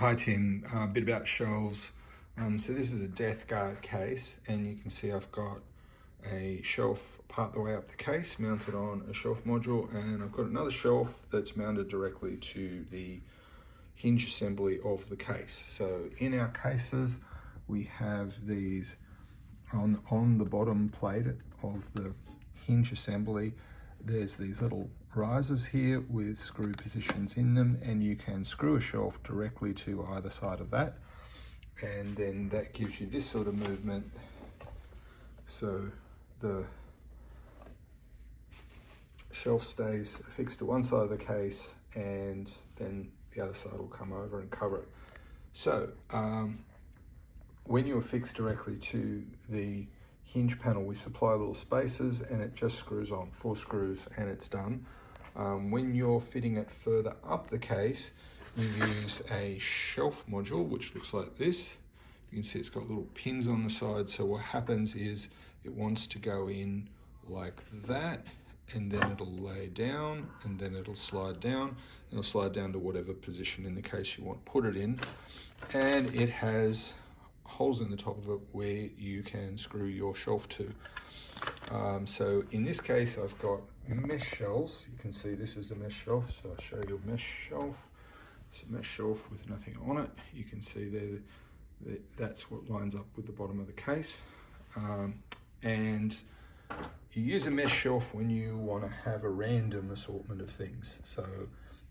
Hi Tim, a bit about shelves. So this is a Death Guard case, and you can see I've got a shelf part the way up the case mounted on a shelf module, and I've got another shelf that's mounted directly to the hinge assembly of the case. So in our cases we have these on the bottom plate of the hinge assembly. There's these little risers here with screw positions in them, and you can screw a shelf directly to either side of that, and then that gives you this sort of movement. So the shelf stays fixed to one side of the case, and then the other side will come over and cover it. So when you're fixed directly to the hinge panel, we supply little spacers, and it just screws on, 4 screws, and it's done. When you're fitting it further up the case, you use a shelf module which looks like this. You can see it's got little pins on the side, so what happens is it wants to go in like that, and then it'll lay down, and then it'll slide down, and it'll slide down to whatever position in the case you want to put it in. And it has holes in the top of it where you can screw your shelf to. So in this case I've got mesh shelves. You can see this is a mesh shelf, so I'll show you a mesh shelf. It's a mesh shelf with nothing on it. You can see there, that's what lines up with the bottom of the case. And you use a mesh shelf when you want to have a random assortment of things. So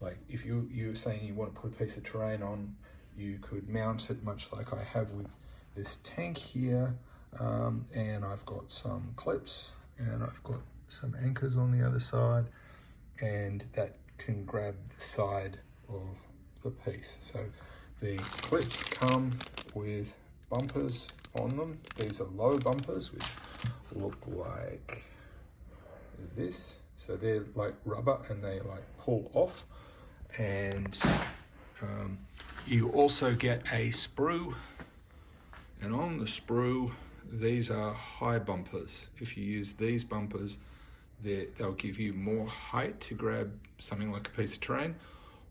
like if you're saying you want to put a piece of terrain on, you could mount it much like I have with this tank here, and I've got some clips, and I've got some anchors on the other side, and that can grab the side of the piece. So the clips come with bumpers on them. These are low bumpers which look like this. So they're like rubber, and they like pull off. And you also get a sprue, and on the sprue these are high bumpers. If you use these bumpers, they'll give you more height to grab something like a piece of terrain,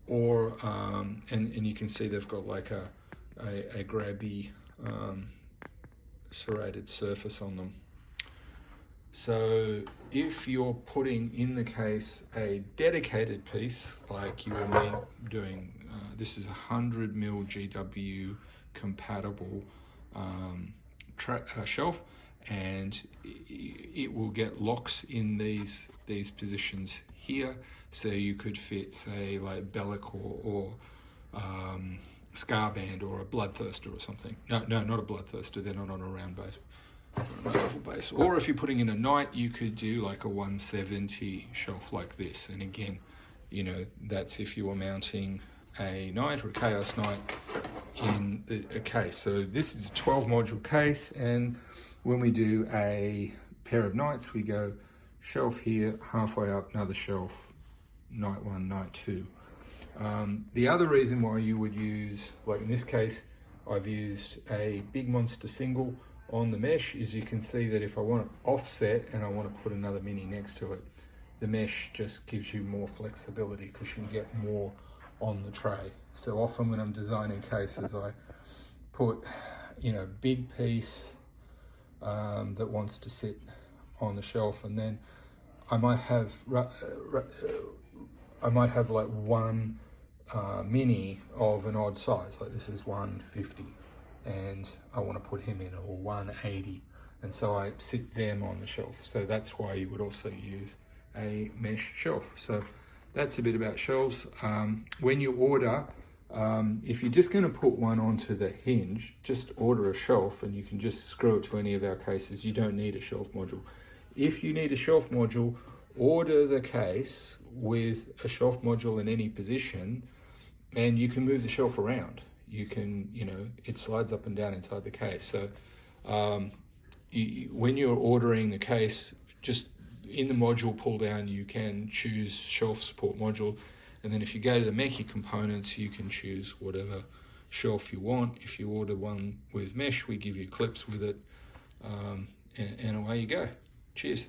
or and you can see they've got like a grabby serrated surface on them. So if you're putting in the case a dedicated piece, like you will be doing, this is 100mm GW compatible shelf, and it will get locks in these positions here, so you could fit, say, like Bellicor or Scarband or a Bloodthirster or something. No, not a Bloodthirster, they're not on a round base, on a oval base. Or if you're putting in a Knight, you could do like a 170 shelf like this. And again, you know, that's if you were mounting a Knight or a Chaos Knight in a case. So this is a 12 module case, and when we do a pair of Knights, we go shelf here, halfway up, another shelf, Knight 1, Knight 2. The other reason why you would use, like in this case, I've used a big monster single on the mesh, is you can see that if I want to offset and I want to put another mini next to it, the mesh just gives you more flexibility because you can get more on the tray. So often when I'm designing cases, I put, you know, big piece that wants to sit on the shelf, and then I might have like one mini of an odd size, like this is 150, and I want to put him in, or 180, and so I sit them on the shelf. So that's why you would also use a mesh shelf. So that's a bit about shelves. When you order, if you're just going to put one onto the hinge, just order a shelf, and you can just screw it to any of our cases. You don't need a shelf module. If you need a shelf module, order the case with a shelf module in any position, and you can move the shelf around. You can, you know, it slides up and down inside the case. So when you're ordering the case, just in the module pull down, you can choose shelf support module, and then if you go to the Mechi components, you can choose whatever shelf you want. If you order one with mesh, we give you clips with it, and away you go. Cheers.